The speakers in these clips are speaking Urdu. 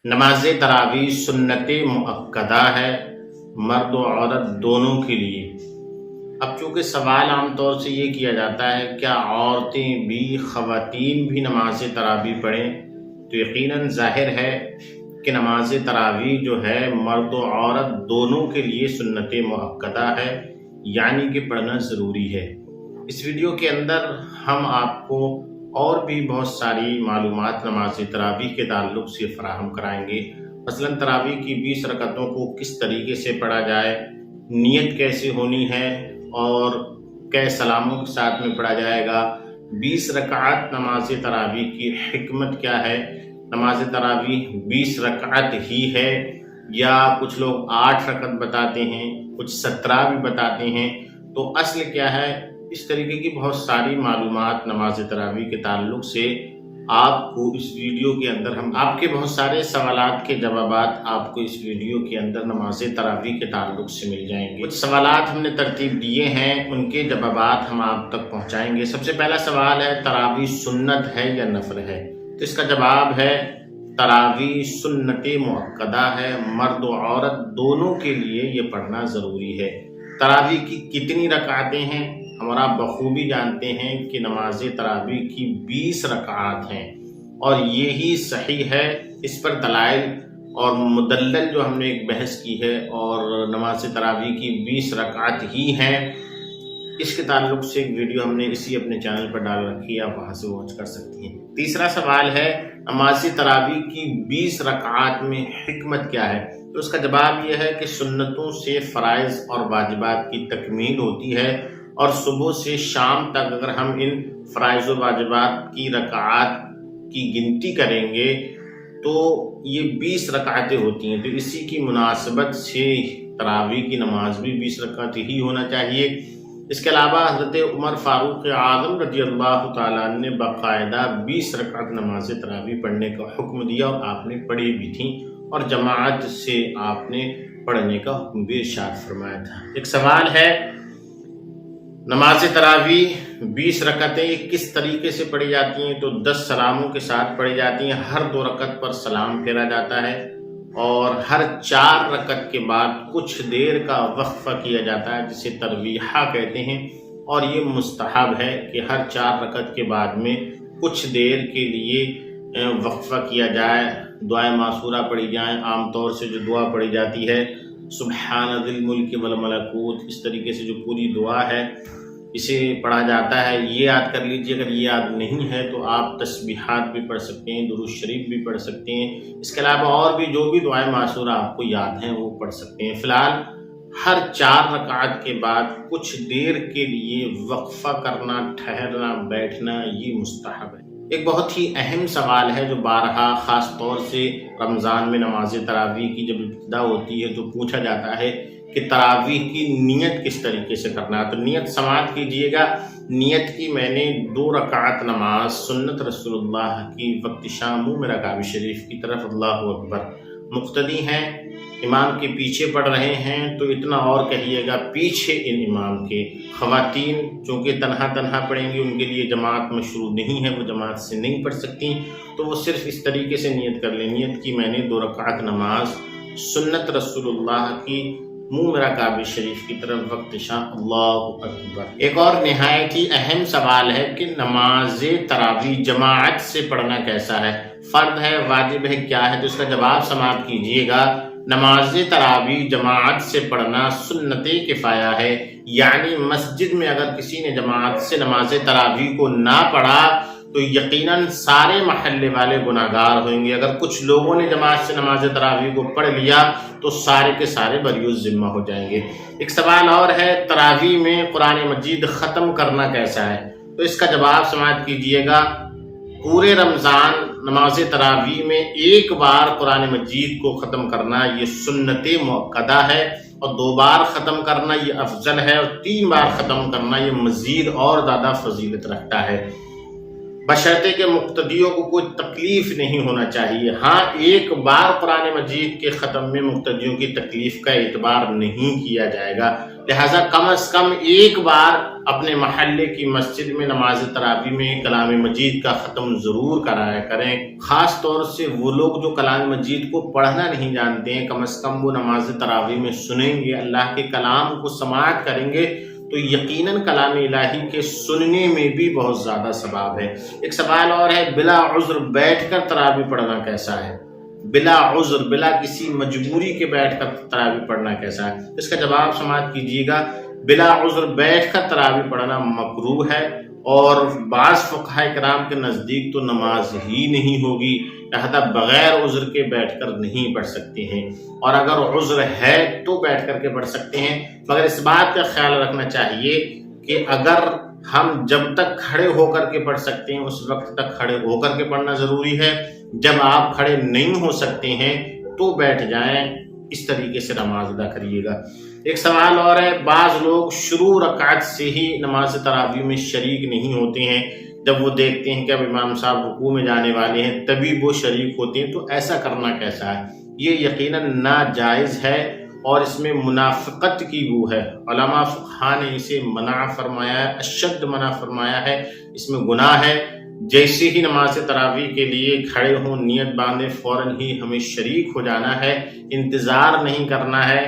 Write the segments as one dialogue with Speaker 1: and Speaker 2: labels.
Speaker 1: نماز تراویح سنت مؤکدہ ہے مرد و عورت دونوں کے لیے۔ اب چونکہ سوال عام طور سے یہ کیا جاتا ہے کیا عورتیں بھی خواتین بھی نماز تراویح پڑھیں، تو یقیناً ظاہر ہے کہ نماز تراویح جو ہے مرد و عورت دونوں کے لیے سنت مؤکدہ ہے، یعنی کہ پڑھنا ضروری ہے۔ اس ویڈیو کے اندر ہم آپ کو اور بھی بہت ساری معلومات نماز تراویح کے تعلق سے فراہم کرائیں گے۔ مثلا تراویح کی 20 رکعتوں کو کس طریقے سے پڑھا جائے، نیت کیسے ہونی ہے اور کئے سلاموں کے ساتھ میں پڑھا جائے گا، 20 رکعت نماز تراویح کی حکمت کیا ہے، نماز تراویح 20 رکعت ہی ہے یا کچھ لوگ 8 رکعت بتاتے ہیں، کچھ 17 بھی بتاتے ہیں، تو اصل کیا ہے، اس طریقے کی بہت ساری معلومات نماز تراویح کے تعلق سے آپ کو اس ویڈیو کے اندر ہم آپ کے بہت سارے سوالات کے جوابات آپ کو اس ویڈیو کے اندر نماز تراویح کے تعلق سے مل جائیں گے۔ کچھ سوالات ہم نے ترتیب دیے ہیں، ان کے جوابات ہم آپ تک پہنچائیں گے۔ سب سے پہلا سوال ہے تراویح سنت ہے یا نفل ہے، تو اس کا جواب ہے تراویح سنت مؤکدہ ہے، مرد و عورت دونوں کے لیے یہ پڑھنا ضروری ہے۔ تراویح کی کتنی رکعتیں ہیں، ہمارا آپ بخوبی جانتے ہیں کہ نماز تراویح کی 20 رکعات ہیں، اور یہی صحیح ہے۔ اس پر دلائل اور مدلل جو ہم نے ایک بحث کی ہے، اور نماز تراویح کی 20 رکعت ہی ہیں، اس کے تعلق سے ایک ویڈیو ہم نے اسی اپنے چینل پر ڈال رکھی ہے، آپ وہاں سے واچ کر سکتی ہیں۔ تیسرا سوال ہے نماز تراویح کی 20 رکعات میں حکمت کیا ہے، تو اس کا جواب یہ ہے کہ سنتوں سے فرائض اور واجبات کی تکمیل ہوتی ہے، اور صبح سے شام تک اگر ہم ان فرائض و واجبات کی رکعات کی گنتی کریں گے تو یہ 20 رکعتیں ہوتی ہیں، تو اسی کی مناسبت سے تراویح کی نماز بھی 20 رکعت ہی ہونا چاہیے۔ اس کے علاوہ حضرت عمر فاروق اعظم رضی اللہ تعالیٰ عنہ نے باقاعدہ 20 رکعت نماز تراویح پڑھنے کا حکم دیا، اور آپ نے پڑھی بھی تھیں، اور جماعت سے آپ نے پڑھنے کا حکم بھی ارشاد فرمایا تھا۔ ایک سوال ہے نماز تراویح 20 رکعتیں کس طریقے سے پڑھی جاتی ہیں، تو 10 سلاموں کے ساتھ پڑھی جاتی ہیں، ہر 2 رکعت پر سلام پھیرا جاتا ہے، اور ہر 4 رکعت کے بعد کچھ دیر کا وقفہ کیا جاتا ہے جسے ترویحہ کہتے ہیں، اور یہ مستحب ہے کہ ہر 4 رکعت کے بعد میں کچھ دیر کے لیے وقفہ کیا جائے، دعائے معصورہ پڑھی جائیں۔ عام طور سے جو دعا پڑھی جاتی ہے سبحان ذی الملک والملکوت، اس طریقے سے جو پوری دعا ہے اسے پڑھا جاتا ہے، یہ یاد کر لیجیے۔ اگر یہ یاد نہیں ہے تو آپ تسبیحات بھی پڑھ سکتے ہیں، درود شریف بھی پڑھ سکتے ہیں، اس کے علاوہ اور بھی جو بھی دعائیں معصورہ آپ کو یاد ہیں وہ پڑھ سکتے ہیں۔ فی الحال ہر 4 رکعت کے بعد کچھ دیر کے لیے وقفہ کرنا، ٹھہرنا، بیٹھنا، یہ مستحب ہے۔ ایک بہت ہی اہم سوال ہے جو بارہا خاص طور سے رمضان میں نماز تراویح کی جب ابتدا ہوتی ہے تو پوچھا جاتا ہے کہ تراویح کی نیت کس طریقے سے کرنا ہے، تو نیت سماعت کیجئے گا۔ نیت کی میں نے 2 رکعت نماز سنت رسول اللہ کی وقت شام منہ میں کعبہ شریف کی طرف اللہ اکبر، مقتدی ہیں، امام کے پیچھے پڑھ رہے ہیں تو اتنا اور کہیے گا پیچھے ان امام کے۔ خواتین چونکہ تنہا پڑھیں گی، ان کے لیے جماعت مشروع نہیں ہے، وہ جماعت سے نہیں پڑھ سکتی، تو وہ صرف اس طریقے سے نیت کر لیں، نیت کی میں نے 2 رکعت نماز سنت رسول اللہ کی منہ میرا کعبہ شریف کی طرف وقت شاہ اللہ اکبر۔ ایک اور نہایت ہی اہم سوال ہے کہ نماز تراویح جماعت سے پڑھنا کیسا ہے، فرض ہے، واجب ہے، کیا ہے، تو اس کا جواب سماعت کیجئے گا۔ نماز تراویح جماعت سے پڑھنا سنت کفایہ ہے، یعنی مسجد میں اگر کسی نے جماعت سے نماز تراویح کو نہ پڑھا تو یقیناً سارے محلے والے گناہگار ہوئیں گے۔ اگر کچھ لوگوں نے جماعت سے نماز تراویح کو پڑھ لیا تو سارے کے سارے بری الذمہ ہو جائیں گے۔ ایک سوال اور ہے تراویح میں قرآن مجید ختم کرنا کیسا ہے، تو اس کا جواب سماعت کیجئے گا۔ پورے رمضان نماز تراویح میں ایک بار قرآن مجید کو ختم کرنا یہ سنت مؤکدہ ہے، اور 2 بار ختم کرنا یہ افضل ہے، اور 3 بار ختم کرنا یہ مزید اور زیادہ فضیلت رکھتا ہے۔ بشرطے کہ مقتدیوں کو کوئی تکلیف نہیں ہونا چاہیے۔ ہاں ایک بار قرآن مجید کے ختم میں مقتدیوں کی تکلیف کا اعتبار نہیں کیا جائے گا، لہٰذا کم از کم ایک بار اپنے محلے کی مسجد میں نماز تراویح میں کلام مجید کا ختم ضرور کرایا کریں۔ خاص طور سے وہ لوگ جو کلام مجید کو پڑھنا نہیں جانتے ہیں، کم از کم وہ نماز تراویح میں سنیں گے، اللہ کے کلام کو سماعت کریں گے تو یقیناً کلام الہی کے سننے میں بھی بہت زیادہ ثواب ہے۔ ایک سوال اور ہے، بلا عذر بیٹھ کر تراویح پڑھنا کیسا ہے؟ بلا عذر، بلا کسی مجبوری کے بیٹھ کر تراویح پڑھنا کیسا ہے؟ اس کا جواب سماعت کیجیے گا۔ بلا عذر بیٹھ کر تراویح پڑھنا مکروہ ہے، اور بعض فقہاء کرام کے نزدیک تو نماز ہی نہیں ہوگی، لہذا بغیر عذر کے بیٹھ کر نہیں پڑھ سکتے ہیں، اور اگر عذر ہے تو بیٹھ کر کے پڑھ سکتے ہیں۔ مگر اس بات کا خیال رکھنا چاہیے کہ اگر ہم جب تک کھڑے ہو کر کے پڑھ سکتے ہیں اس وقت تک کھڑے ہو کر کے پڑھنا ضروری ہے، جب آپ کھڑے نہیں ہو سکتے ہیں تو بیٹھ جائیں، اس طریقے سے نماز ادا کریے گا۔ ایک سوال اور ہے، بعض لوگ شروع رکعت سے ہی نماز تراویح میں شریک نہیں ہوتے ہیں، جب وہ دیکھتے ہیں کہ اب امام صاحب رکوع میں جانے والے ہیں تبھی وہ شریک ہوتے ہیں، تو ایسا کرنا کیسا ہے؟ یہ یقیناً ناجائز ہے اور اس میں منافقت کی بو ہے۔ علماء فقہاء نے اسے منع فرمایا ہے، اشد منع فرمایا ہے، اس میں گناہ ہے۔ جیسے ہی نماز تراویح کے لیے کھڑے ہوں، نیت باندھے، فوراً ہی ہمیں شریک ہو جانا ہے، انتظار نہیں کرنا ہے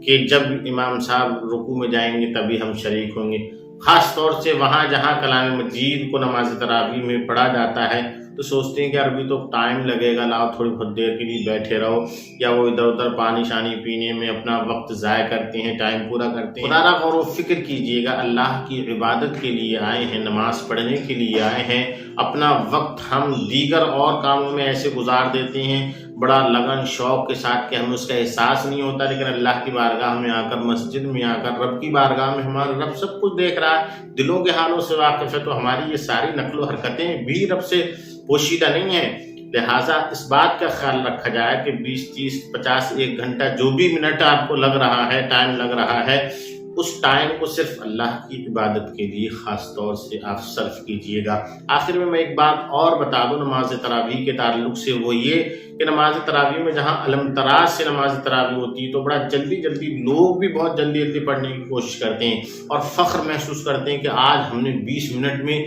Speaker 1: کہ جب امام صاحب رکوع میں جائیں گے تبھی ہم شریک ہوں گے۔ خاص طور سے وہاں جہاں کلام مجید کو نماز تراویح میں پڑھا جاتا ہے تو سوچتے ہیں کہ ابھی تو ٹائم لگے گا، لاؤ تھوڑی بہت دیر کے لیے بیٹھے رہو، یا وہ ادھر ادھر پانی شانی پینے میں اپنا وقت ضائع کرتے ہیں، ٹائم پورا کرتے ہیں۔ خدا را غور و فکر کیجئے گا، اللہ کی عبادت کے لیے آئے ہیں، نماز پڑھنے کے لیے آئے ہیں، اپنا وقت ہم دیگر اور کاموں میں ایسے گزار دیتے ہیں بڑا لگن شوق کے ساتھ کہ ہمیں اس کا احساس نہیں ہوتا، لیکن اللہ کی بارگاہ میں آ کر، مسجد میں آ کر، رب کی بارگاہ میں ہمارا رب سب کچھ دیکھ رہا ہے، دلوں کے حالوں سے واقف ہے، تو ہماری یہ ساری نقل و حرکتیں بھی رب سے پوشیدہ نہیں ہیں۔ لہٰذا اس بات کا خیال رکھا جائے کہ 20 30 50 1 گھنٹہ جو بھی منٹ آپ کو لگ رہا ہے، ٹائم لگ رہا ہے، اس ٹائم کو صرف اللہ کی عبادت کے لیے خاص طور سے آپ صرف کیجئے گا۔ آخر میں ایک بات اور بتا دوں نماز تراویح کے تعلق سے، وہ یہ کہ نماز تراویح میں جہاں الم تراز سے نماز تراویح ہوتی ہے تو بڑا جلدی لوگ بھی بہت جلدی پڑھنے کی کوشش کرتے ہیں اور فخر محسوس کرتے ہیں کہ آج ہم نے 20 منٹ میں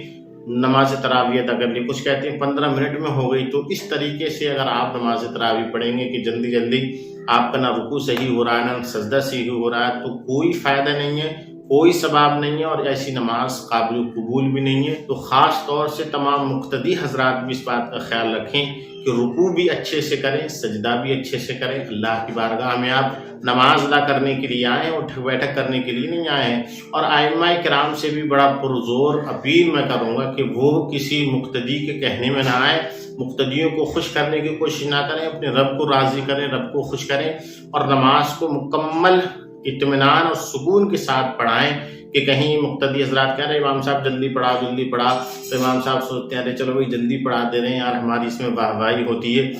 Speaker 1: نماز تراویح ادا کر لی، کچھ کہتے ہیں 15 منٹ میں ہو گئی۔ تو اس طریقے سے اگر آپ نماز تراویح پڑھیں گے کہ جلدی آپ کا نہ رکوع صحیح ہو رہا ہے نہ سجدہ صحیح ہو رہا ہے، تو کوئی فائدہ نہیں ہے، کوئی ثواب نہیں ہے، اور ایسی نماز قابل قبول بھی نہیں ہے۔ تو خاص طور سے تمام مقتدی حضرات بھی اس بات کا خیال رکھیں کہ رکوع بھی اچھے سے کریں، سجدہ بھی اچھے سے کریں۔ اللہ کی بارگاہ میں آپ نماز ادا کرنے کے لیے آئے ہیں، اٹھک بیٹھک کرنے کے لیے نہیں آئے ہیں۔ اور ائمہ کرام سے بھی بڑا پرزور اپیل میں کروں گا کہ وہ کسی مقتدی کے کہنے میں نہ آئے، مقتدیوں کو خوش کرنے کی کوشش نہ کریں، اپنے رب کو راضی کریں، رب کو خوش کریں، اور نماز کو مکمل اطمینان اور سکون کے ساتھ پڑھائیں کہ کہیں مقتدی حضرات کہہ رہے ہیں امام صاحب جلدی پڑھا تو امام صاحب سوچتے ہیں ارے چلو بھائی جلدی پڑھا دے رہے ہیں یار، ہماری اس میں واہ واہی ہوتی ہے۔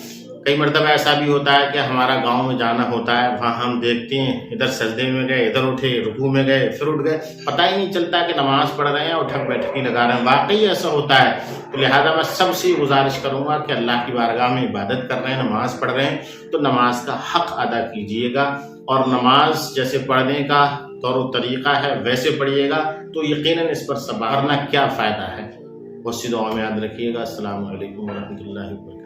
Speaker 1: کئی مرتبہ ایسا بھی ہوتا ہے کہ ہمارا گاؤں میں جانا ہوتا ہے، وہاں ہم دیکھتے ہیں ادھر سجدے میں گئے، ادھر اٹھے، رکوع میں گئے، پھر اٹھ گئے، پتہ ہی نہیں چلتا کہ نماز پڑھ رہے ہیں اور اٹھک بیٹھک لگا رہے ہیں، واقعی ایسا ہوتا ہے۔ تو لہٰذا میں سب سے گزارش کروں گا کہ اللہ کی بارگاہ میں عبادت کر رہے ہیں، نماز پڑھ رہے ہیں تو نماز کا حق ادا کیجیے گا، اور نماز جیسے پڑھنے کا طور و طریقہ ہے ویسے پڑھیے گا تو یقیناً اس پر صبر کرنا کیا فائدہ ہے۔ بہت سی دعاؤں میں یاد رکھیے گا۔ السلام علیکم ورحمۃ اللہ وبرکاتہ۔